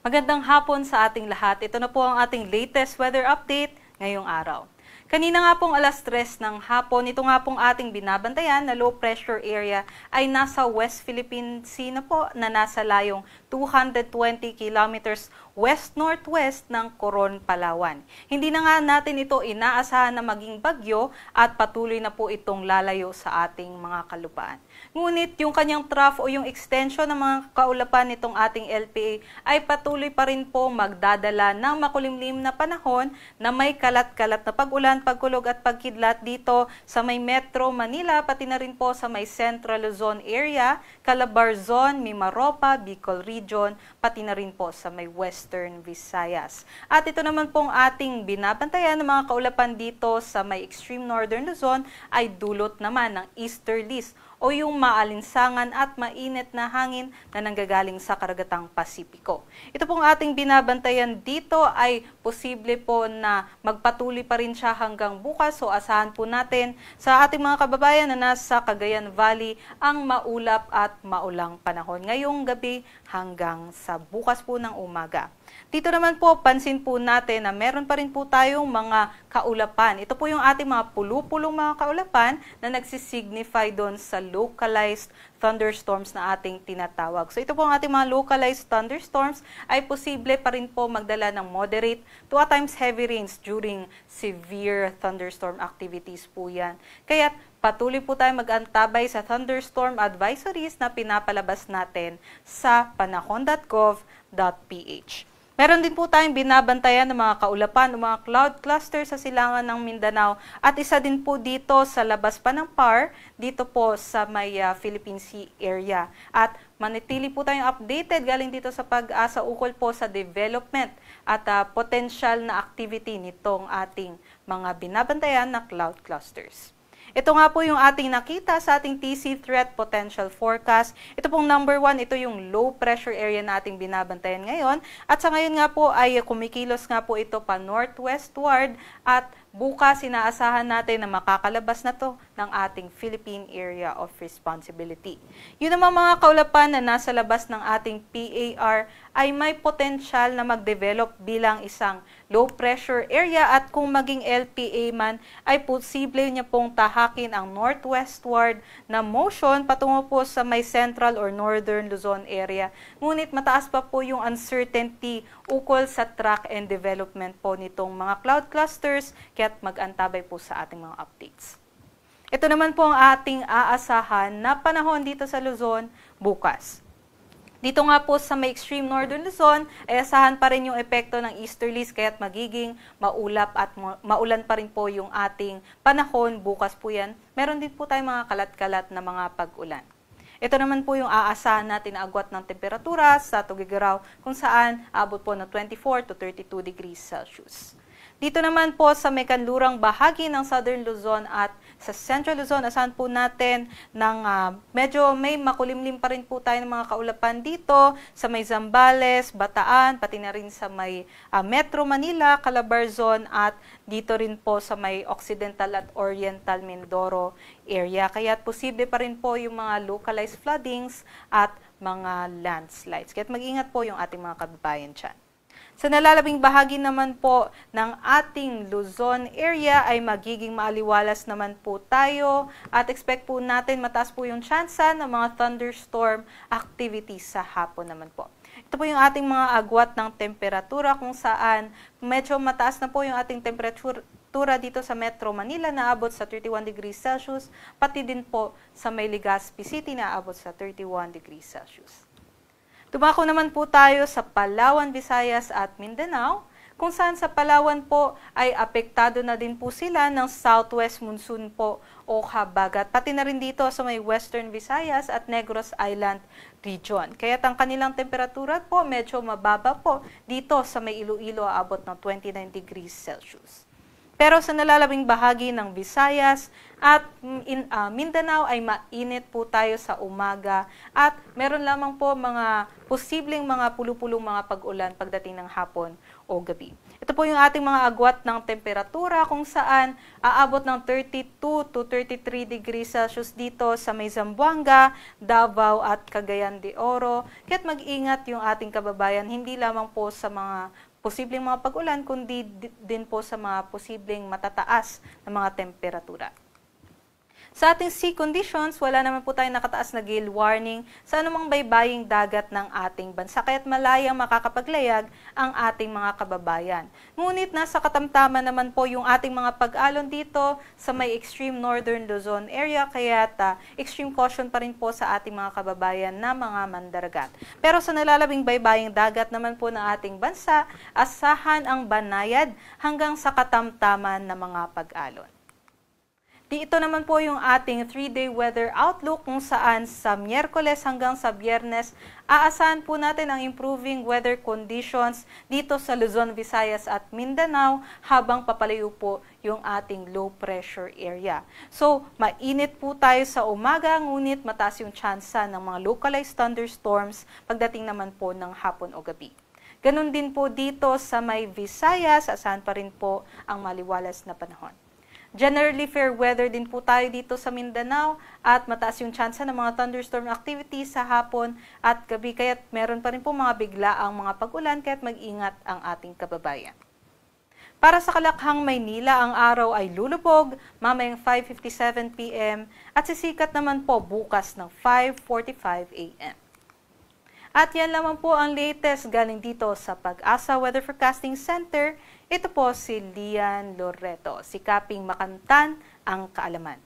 Magandang hapon sa ating lahat. Ito na po ang ating latest weather update ngayong araw. Kanina nga pong alas 3 ng hapon, ito nga pong ating binabantayan na low pressure area ay nasa West Philippine Sea na po na nasa layong 220 kilometers west-northwest ng Coron, Palawan. Hindi na nga natin ito inaasahan na maging bagyo at patuloy na po itong lalayo sa ating mga kalupaan. Ngunit yung kanyang trough o yung extension ng mga kaulapan nitong ating LPA ay patuloy pa rin po magdadala ng makulimlim na panahon na may kalat-kalat na pag-ulan, pagkulog at pagkidlat dito sa may Metro Manila, pati na rin po sa may Central Luzon area, Calabarzon, Mimaropa, Bicol Region, pati na rin po sa may Western Visayas. At ito naman pong ating binabantayan ng mga kaulapan dito sa may extreme northern Luzon ay dulot naman ng easterlies o yung maalinsangan at mainit na hangin na nanggagaling sa karagatang Pasipiko. Ito pong ating binabantayan dito ay posible po na magpatuloy pa rin siya hanggang bukas. So asahan po natin sa ating mga kababayan na nasa Cagayan Valley ang maulap at maulang panahon ngayong gabi hanggang sa bukas po ng umaga. Dito naman po, pansin po natin na meron pa rin po tayong mga kaulapan. Ito po yung ating mga pulu-pulong mga kaulapan na nagsisignify doon sa localized thunderstorms na ating tinatawag. So ito po ang ating mga localized thunderstorms ay posible pa rin po magdala ng moderate to at times heavy rains during severe thunderstorm activities po yan. Kaya patuloy po tayo mag-antabay sa thunderstorm advisories na pinapalabas natin sa panahon.gov.ph. Meron din po tayong binabantayan ng mga kaulapan o mga cloud cluster sa silangan ng Mindanao at isa din po dito sa labas pa ng PAR, dito po sa may Philippine Sea area. At manitili po tayong updated galing dito sa pag-asa ukol po sa development at potential na activity nitong ating mga binabantayan na cloud clusters. Ito nga po yung ating nakita sa ating TC Threat Potential Forecast. Ito pong number 1, ito yung low pressure area na ating binabantayan ngayon. At sa ngayon nga po ay kumikilos nga po ito pa northwestward at bukas inaasahan natin na makakalabas na to ng ating Philippine Area of Responsibility. Yun naman mga kaulapan na nasa labas ng ating PAR ay may potensyal na mag-develop bilang isang low pressure area at kung maging LPA man ay posible niya pong tahakin ang northwestward na motion patungo po sa may central or northern Luzon area. Ngunit mataas pa po yung uncertainty ukol sa track and development po nitong mga cloud clusters kaya't mag-antabay po sa ating mga updates. Ito naman po ang ating aasahan na panahon dito sa Luzon bukas. Dito nga po sa may extreme northern Luzon, ay asahan pa rin yung epekto ng easterlies kaya't magiging maulap at maulan pa rin po yung ating panahon bukas po yan. Meron din po tayong mga kalat-kalat na mga pag-ulan. Ito naman po yung aasahan natin na agwat ng temperatura sa Tugigaraw kung saan abot po ng 24 to 32 degrees Celsius. Dito naman po sa may kanlurang bahagi ng Southern Luzon at sa Central Luzon, asahan po natin ng medyo may makulimlim pa rin po tayo ng mga kaulapan dito sa may Zambales, Bataan, pati na rin sa may Metro Manila, Calabarzon at dito rin po sa may Occidental at Oriental Mindoro area. Kaya posible pa rin po yung mga localized floodings at mga landslides. Kaya mag-ingat po yung ating mga kababayan dyan. Sa nalalabing bahagi naman po ng ating Luzon area ay magiging maaliwalas naman po tayo at expect po natin mataas po yung tsansa ng mga thunderstorm activities sa hapon naman po. Ito po yung ating mga agwat ng temperatura kung saan medyo mataas na po yung ating temperatura dito sa Metro Manila na abot sa 31 degrees Celsius, pati din po sa may Legazpi City na abot sa 31 degrees Celsius. Dumako naman po tayo sa Palawan, Visayas at Mindanao, kung saan sa Palawan po ay apektado na din po sila ng southwest monsoon po o habagat, pati na rin dito sa may Western Visayas at Negros Island region. Kaya ang kanilang temperatura po medyo mababa po dito sa may Iloilo, abot ng 29 degrees Celsius. Pero sa nalalabing bahagi ng Visayas at Mindanao ay mainit po tayo sa umaga at meron lamang po mga posibleng mga pulu-pulong mga pag-ulan pagdating ng hapon o gabi. Ito po yung ating mga agwat ng temperatura kung saan aabot ng 32 to 33 degrees Celsius dito sa may Zamboanga, Davao at Cagayan de Oro. Kaya't mag-ingat yung ating kababayan hindi lamang po sa mga posibleng mga pag-ulan kundi din po sa mga posibleng matataas na mga temperatura. Sa ating sea conditions, wala naman po tayong nakataas na gale warning sa anumang baybaying dagat ng ating bansa, kaya't malayang makakapaglayag ang ating mga kababayan. Ngunit nasa katamtaman naman po yung ating mga pag-alon dito sa may extreme northern Luzon area, kaya't extreme caution pa rin po sa ating mga kababayan na mga mandaragat. Pero sa nalalabing baybaying dagat naman po ng ating bansa, asahan ang banayad hanggang sa katamtaman na mga pag-alon. Ito naman po yung ating 3-day weather outlook kung saan sa Miyerkules hanggang sa Biyernes, aasahan po natin ang improving weather conditions dito sa Luzon, Visayas at Mindanao habang papalayo po yung ating low pressure area. So, mainit po tayo sa umaga, ngunit mataas yung tsansa ng mga localized thunderstorms pagdating naman po ng hapon o gabi. Ganon din po dito sa may Visayas, asahan pa rin po ang maliwalas na panahon. Generally fair weather din po tayo dito sa Mindanao at mataas yung tsansa ng mga thunderstorm activity sa hapon at gabi, kaya't meron pa rin po mga biglaang mga pag-ulan, kaya't mag-ingat ang ating kababayan. Para sa Kalakhang, Maynila, ang araw ay lulubog mamayang 5:57 p.m. at sisikat naman po bukas ng 5:45 a.m. At yan lamang po ang latest galing dito sa Pag-asa Weather Forecasting Center. Ito po si Lian Loreto, sikaping makamtan ang kaalaman.